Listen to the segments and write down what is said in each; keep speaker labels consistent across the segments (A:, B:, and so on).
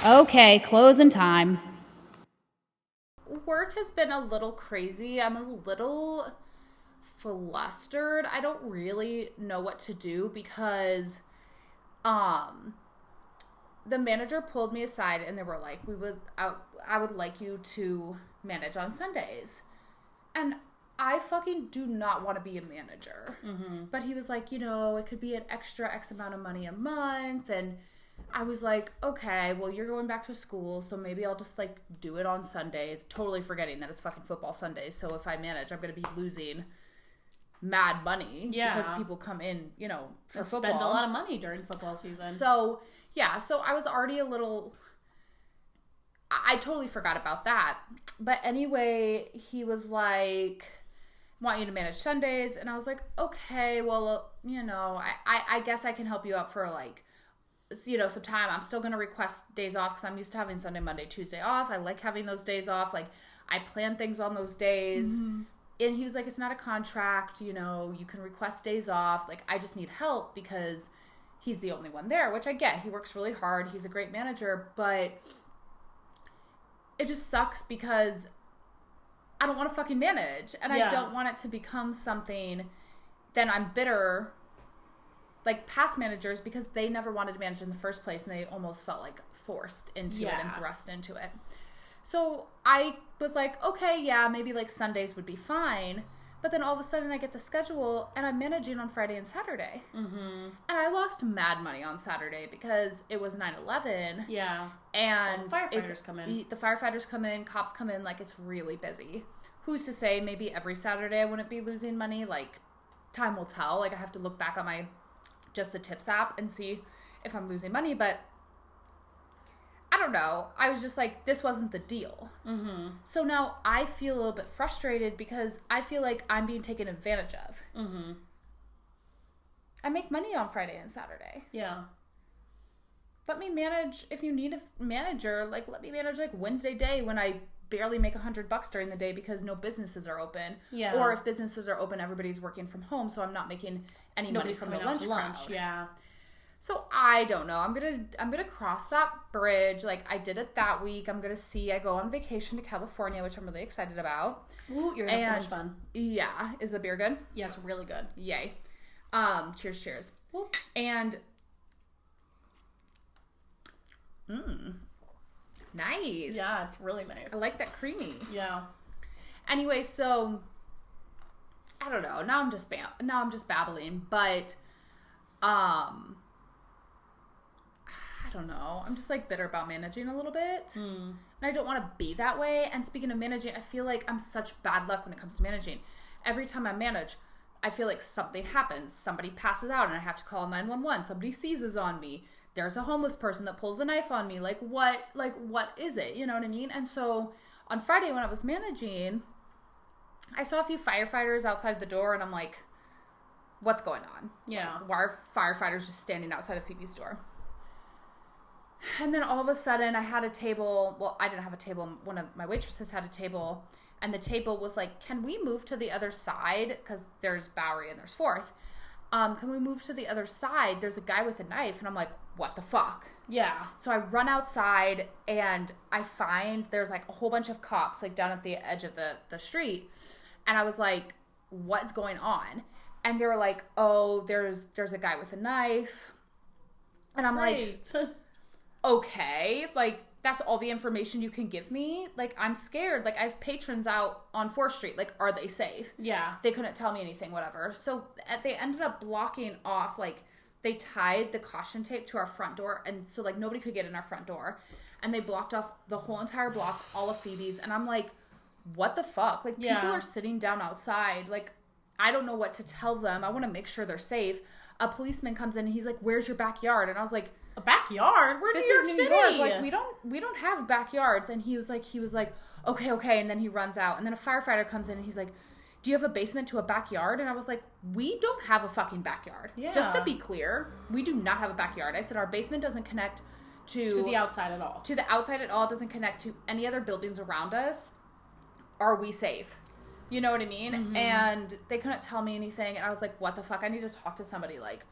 A: Okay, closing time.
B: Work has been a little crazy. I'm a little flustered. I don't really know what to do because um the manager pulled me aside and they were like, I would like you to manage on Sundays. And I fucking do not want to be a manager.
A: Mm-hmm.
B: But he was like, it could be an extra X amount of money a month. And I was like, okay, well, you're going back to school, so maybe I'll just like do it on Sundays, totally forgetting that it's fucking football Sundays. So if I manage, I'm going to be losing mad money because people come in, for
A: and
B: football.
A: Spend a lot of money during football season.
B: So, yeah, so I was already a little... I totally forgot about that. But anyway, he was like, want you to manage Sundays. And I was like, okay, well, I guess I can help you out for like, some time. I'm still going to request days off because I'm used to having Sunday, Monday, Tuesday off. I like having those days off. Like, I plan things on those days. Mm-hmm. And he was like, it's not a contract, you can request days off. Like, I just need help because he's the only one there, which I get. He works really hard. He's a great manager, but it just sucks because I don't want to fucking manage. And I don't want it to become something then I'm bitter like past managers because they never wanted to manage in the first place and they almost felt like forced into it and thrust into it. So I was like, okay, yeah, maybe like Sundays would be fine. But then all of a sudden I get the schedule and I'm managing on Friday and Saturday. Mm-hmm. And I lost mad money on Saturday because it was 9/11.
A: Yeah.
B: And
A: the firefighters come in.
B: The firefighters come in, cops come in, like it's really busy. Who's to say maybe every Saturday I wouldn't be losing money? Like time will tell. Like I have to look back on my Just the Tips app and see if I'm losing money. But I don't know. I was just like, this wasn't the deal. Mm-hmm. So now I feel a little bit frustrated because I feel like I'm being taken advantage of. Mm-hmm. I make money on Friday and Saturday.
A: Yeah.
B: Let me manage. If you need a manager, like let me manage like Wednesday day when I barely make $100 during the day because no businesses are open. Yeah. Or if businesses are open, everybody's working from home, so I'm not making any money from the lunch crowd.
A: Yeah.
B: So I don't know. I'm gonna cross that bridge. Like I did it that week. I'm gonna see. I go on vacation to California, which I'm really excited about.
A: Ooh, you're gonna have so much fun.
B: Yeah. Is the beer good?
A: Yeah, it's really good.
B: Yay. Cheers, cheers. Whoop. And nice.
A: Yeah, it's really nice.
B: I like that creamy.
A: Yeah.
B: Anyway, so I don't know. Now I'm just babbling, but I don't know. I'm just like bitter about managing a little bit. And I don't want to be that way. And speaking of managing, I feel like I'm such bad luck when it comes to managing. Every time I manage, I feel like something happens. Somebody passes out and I have to call 911. Somebody seizes on me. There's a homeless person that pulls a knife on me. Like what is it? You know what I mean? And so on Friday when I was managing, I saw a few firefighters outside the door and I'm like, what's going on?
A: Yeah.
B: Like, why are firefighters just standing outside of Phoebe's door? And then all of a sudden I had a table. Well, I didn't have a table. One of my waitresses had a table. And the table was like, can we move to the other side? Because there's Bowery and there's 4th. Can we move to the other side? There's a guy with a knife. And I'm like, what the fuck?
A: Yeah.
B: So I run outside and I find there's like a whole bunch of cops like down at the edge of the street. And I was like, what's going on? And they were like, oh, there's a guy with a knife. And I'm like, okay, like that's all the information you can give me. Like I'm scared. Like I have patrons out on 4th Street. Like, are they safe?
A: Yeah.
B: They couldn't tell me anything, whatever. So they ended up blocking off, like they tied the caution tape to our front door. And so like nobody could get in our front door. And they blocked off the whole entire block, all of Phoebe's. And I'm like, what the fuck? Like people are sitting down outside. Like I don't know what to tell them. I want to make sure they're safe. A policeman comes in and he's like, where's your backyard? And I was like,
A: a backyard? We're
B: this
A: New York
B: is New
A: City.
B: York. Like we don't have backyards. And he was like, okay. And then he runs out. And then a firefighter comes in and he's like, do you have a basement to a backyard? And I was like, we don't have a fucking backyard. Yeah. Just to be clear, we do not have a backyard. I said our basement doesn't connect to
A: the outside at all.
B: To the outside at all. It doesn't connect to any other buildings around us. Are we safe? You know what I mean? Mm-hmm. And they couldn't tell me anything. And I was like, what the fuck? I need to talk to somebody. Like,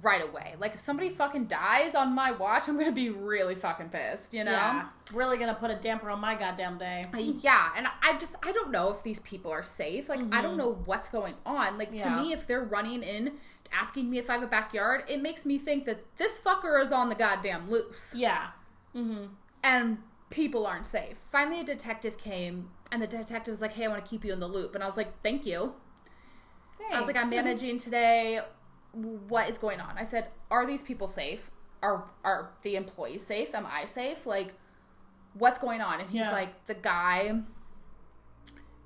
B: right away. Like, if somebody fucking dies on my watch, I'm gonna be really fucking pissed, you know?
A: Yeah. Really gonna put a damper on my goddamn day.
B: Yeah, and I don't know if these people are safe. Like, I don't know what's going on. Like, to me, if they're running in, asking me if I have a backyard, it makes me think that this fucker is on the goddamn loose.
A: Yeah. Mm-hmm.
B: And people aren't safe. Finally, a detective came, and the detective was like, hey, I want to keep you in the loop. And I was like, thank you.
A: Thanks.
B: I was like, I'm managing today. What is going on? I said, are these people safe? Are the employees safe? Am I safe? Like, what's going on? And he's like, the guy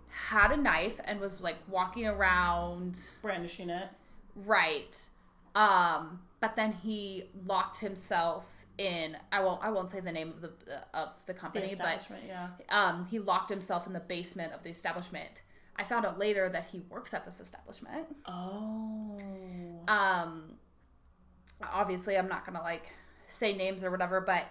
B: had a knife and was like walking around,
A: brandishing it.
B: right. But then he locked himself in. I won't say the name of the company,
A: The establishment,
B: but he locked himself in the basement of the establishment. I found out later that he works at this establishment.
A: Oh.
B: Obviously, I'm not gonna like say names or whatever, but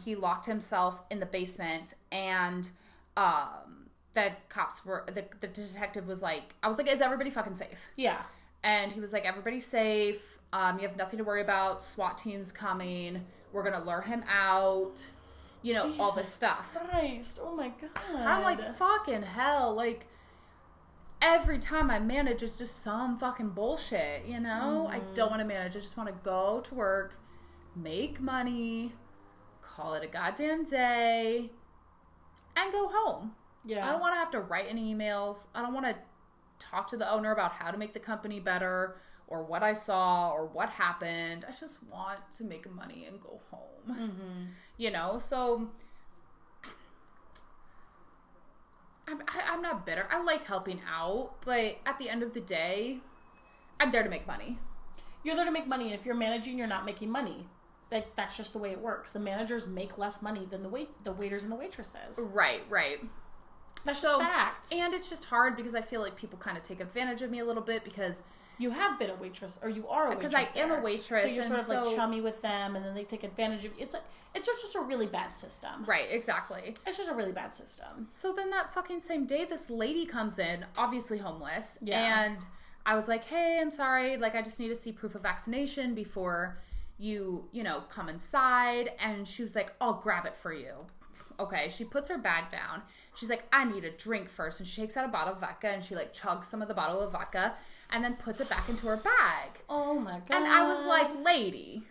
B: he locked himself in the basement, and the cops were the detective was like, I was like, is everybody fucking safe?
A: Yeah.
B: And he was like, everybody's safe. You have nothing to worry about. SWAT team's coming. We're gonna lure him out. You know, all this stuff.
A: Christ. Oh my god.
B: I'm like, fucking hell. Like, every time I manage, it's just some fucking bullshit, you know? I don't want to manage. I just want to go to work, make money, call it a goddamn day, and go home.
A: Yeah.
B: I don't want to have to write any emails. I don't want to talk to the owner about how to make the company better or what I saw or what happened. I just want to make money and go home.
A: Mm-hmm.
B: You know? So I'm not bitter. I like helping out, but at the end of the day, I'm there to make money.
A: You're there to make money, and if you're managing, you're not making money. Like, that's just the way it works. The managers make less money than the waiters and the waitresses.
B: Right.
A: That's just fact.
B: And it's just hard because I feel like people kind of take advantage of me a little bit because
A: you have been a waitress, or you are a waitress.
B: Because I am a waitress.
A: So you're sort of like chummy with them, and then they take advantage of you. It's just a really bad system.
B: Right, exactly.
A: It's just a really bad system.
B: So then that fucking same day, this lady comes in, obviously homeless.
A: Yeah.
B: And I was like, hey, I'm sorry. Like, I just need to see proof of vaccination before you come inside. And she was like, I'll grab it for you. Okay, she puts her bag down. She's like, I need a drink first. And she takes out a bottle of vodka, and she like chugs some of the bottle of vodka and then puts it back into her bag.
A: Oh my god.
B: And I was like, lady,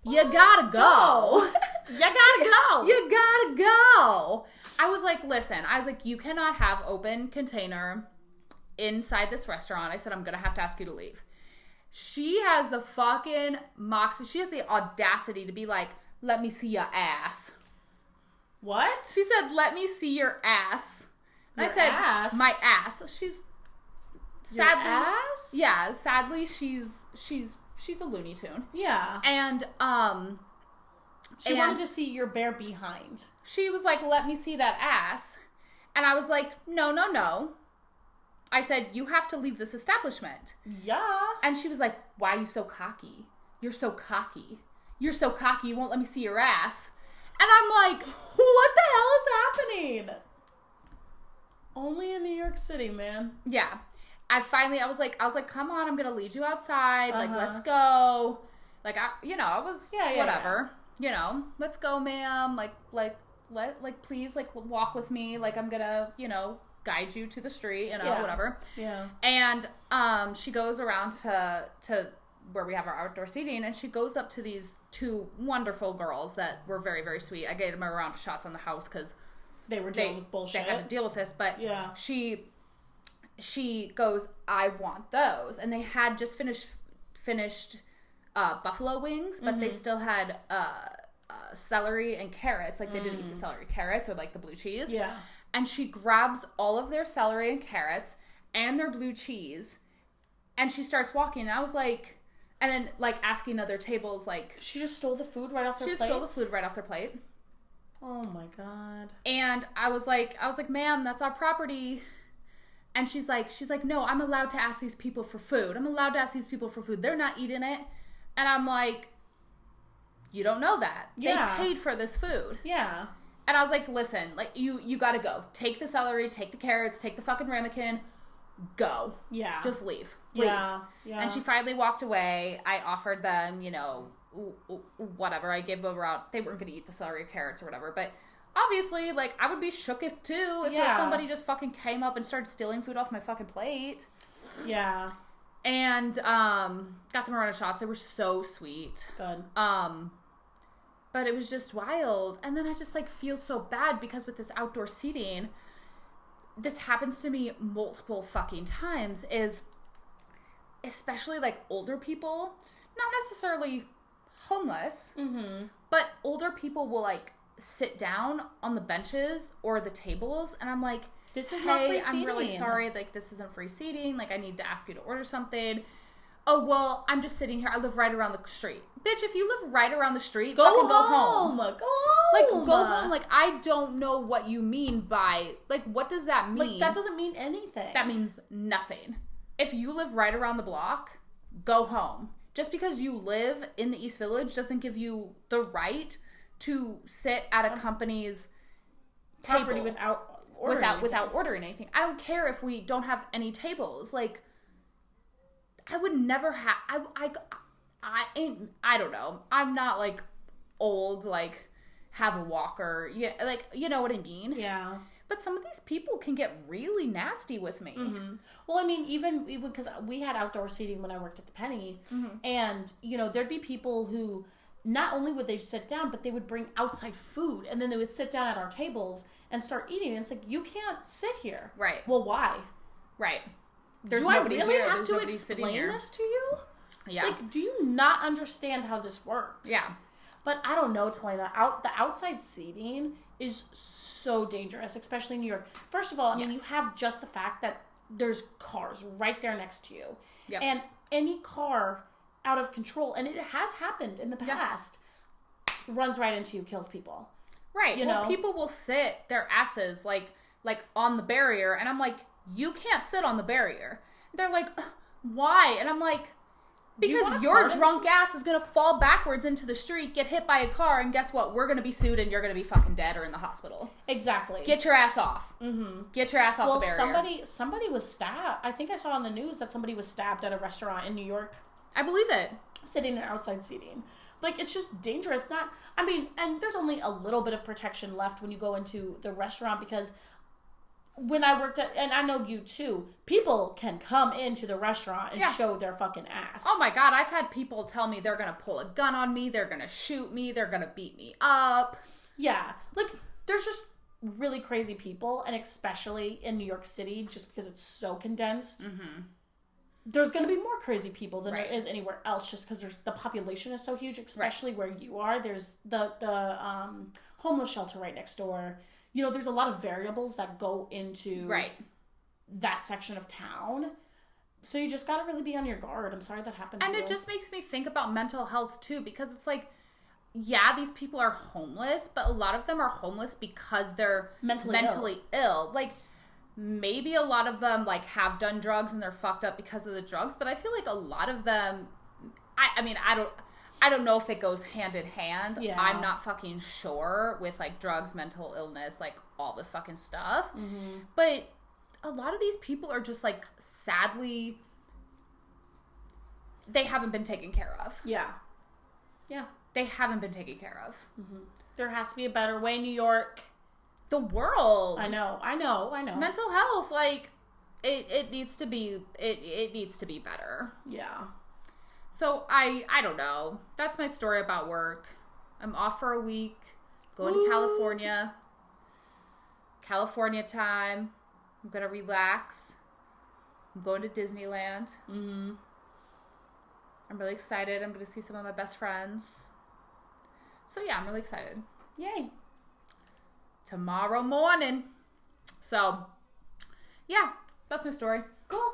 B: you gotta go.
A: You gotta go.
B: You gotta go. I was like, listen, you cannot have open container inside this restaurant. I said, I'm gonna have to ask you to leave. She has the fucking moxie. She has the audacity to be like, let me see your ass.
A: What?
B: She said, let me see your ass. And
A: Your
B: I said,
A: ass?
B: my ass. She's sadly,
A: Your ass?
B: yeah, sadly she's a Looney Tune.
A: Yeah.
B: And
A: She wanted to see your bare behind.
B: she was like, let me see that ass. And I was like, no. I said, you have to leave this establishment.
A: Yeah.
B: And she was like, why are you so cocky? You're so cocky. You're so cocky, you won't let me see your ass. And I'm like,
A: What the hell is happening? Only in New York City, man.
B: yeah. I was like, come on, I'm gonna lead you outside. Like,
A: Uh-huh.
B: let's go. Like, I was
A: Yeah,
B: whatever. You know, let's go, ma'am. Please, walk with me. Like, I'm gonna, guide you to the street.
A: Yeah.
B: Whatever.
A: Yeah.
B: And she goes around to where we have our outdoor seating, and she goes up to these two wonderful girls that were very, very sweet. I gave them a round of shots on the house because
A: They were dealing with bullshit.
B: they had to deal with this. But
A: Yeah.
B: she goes, I want those. And they had just finished buffalo wings, but they still had celery and carrots. Like, they didn't eat the celery carrots or like the blue cheese.
A: Yeah.
B: And she grabs all of their celery and carrots and their blue cheese, and she starts walking. And I was like, and then like asking other tables, like,
A: She just stole the food right off their
B: she
A: plates?
B: just stole the food right off their plate.
A: Oh my god.
B: And I was like, ma'am, that's our property. And she's like, no, I'm allowed to ask these people for food. They're not eating it. And I'm like, you don't know that.
A: Yeah.
B: They paid for this food.
A: Yeah.
B: And I was like, listen, like, you gotta go. Take the celery, take the carrots, take the fucking ramekin, go.
A: Yeah.
B: Just leave. Please.
A: Yeah. Yeah.
B: And she finally walked away. I offered them, whatever. I gave them out. They weren't going to eat the celery or carrots or whatever. But obviously, like, I would be shooketh too if somebody just fucking came up and started stealing food off my fucking plate.
A: Yeah.
B: And got them a run of shots. They were so sweet.
A: Good.
B: But it was just wild. And then I just, like, feel so bad because with this outdoor seating, this happens to me multiple fucking times, is especially, like, older people, not necessarily homeless, but older people will, like, sit down on the benches or the tables, and I'm like,
A: this is not free
B: I'm really
A: seating.
B: sorry, like, this isn't free seating, like, I need to ask you to order something. Oh, well, I'm just sitting here. I live right around the street. Bitch, if you live right around the street,
A: go
B: fucking
A: home.
B: Go home.
A: Go home.
B: Like, go home. Like, I don't know what you mean by, like, what does that mean?
A: Like, that doesn't mean anything.
B: That means nothing. If you live right around the block, go home. Just because you live in the East Village doesn't give you the right to sit at a company's table
A: without
B: ordering anything. I don't care if we don't have any tables. Like, I would never have. I don't know. I'm not, like, old, like, have a walker. Yeah, like, you know what I mean?
A: Yeah.
B: But some of these people can get really nasty with me.
A: Mm-hmm. Well, I mean, even because we had outdoor seating when I worked at the Penny, and, there'd be people who not only would they sit down, but they would bring outside food, and then they would sit down at our tables and start eating. And it's like, you can't sit here.
B: Right.
A: Well, why?
B: Right. There's
A: do I
B: nobody
A: really
B: here.
A: have
B: There's
A: to
B: nobody sitting
A: explain
B: here.
A: this to you?
B: Yeah.
A: Like, do you not understand how this works?
B: Yeah.
A: But I don't know, Talena. The outside seating is so dangerous, especially in New York. First of all, I mean, you have just the fact that there's cars right there next to you.
B: Yep.
A: And any car out of control, and it has happened in the past, runs right into you, kills people.
B: Right.
A: You
B: well,
A: know?
B: people will sit their asses, like on the barrier, and I'm like, you can't sit on the barrier. They're like, why? And I'm like, because your drunk ass is going to fall backwards into the street, get hit by a car, and guess what? We're going to be sued, and you're going to be fucking dead or in the hospital.
A: Exactly.
B: Get your ass off.
A: Mm-hmm.
B: Get your ass off the barrier.
A: Somebody was stabbed. I think I saw on the news that somebody was stabbed at a restaurant in New York.
B: I believe it.
A: Sitting in outside seating. Like, it's just dangerous. And there's only a little bit of protection left when you go into the restaurant, because when I worked and I know you too, people can come into the restaurant and show their fucking ass.
B: Oh my God, I've had people tell me they're going to pull a gun on me, they're going to shoot me, they're going to beat me up.
A: Yeah. Like, there's just really crazy people, and especially in New York City, just because it's so condensed. Mm-hmm. There's going to be more crazy people than there is anywhere else, just because the population is so huge, especially where you are. There's the homeless shelter right next door. There's a lot of variables that go into that section of town. So you just got to really be on your guard. I'm sorry that happened to you.
B: And it just makes me think about mental health too, because it's like, yeah, these people are homeless, but a lot of them are homeless because they're mentally ill. Like, maybe a lot of them, like, have done drugs and they're fucked up because of the drugs, but I feel like a lot of them, I don't know if it goes hand in hand.
A: Yeah.
B: I'm not fucking sure with, like, drugs, mental illness, like, all this fucking stuff. Mm-hmm. But a lot of these people are just, like, sadly, they haven't been taken care of.
A: Yeah. Yeah.
B: They haven't been taken care of.
A: Mm-hmm. There has to be a better way, New York.
B: The world.
A: I know.
B: Mental health, like, it needs to be, it needs to be better.
A: Yeah.
B: So, I don't know. That's my story about work. I'm off for a week. Going to California. California time. I'm going to relax. I'm going to Disneyland.
A: Mm-hmm.
B: I'm really excited. I'm going to see some of my best friends. So, yeah, I'm really excited.
A: Yay.
B: Tomorrow morning. So, yeah, that's my story.
A: Cool.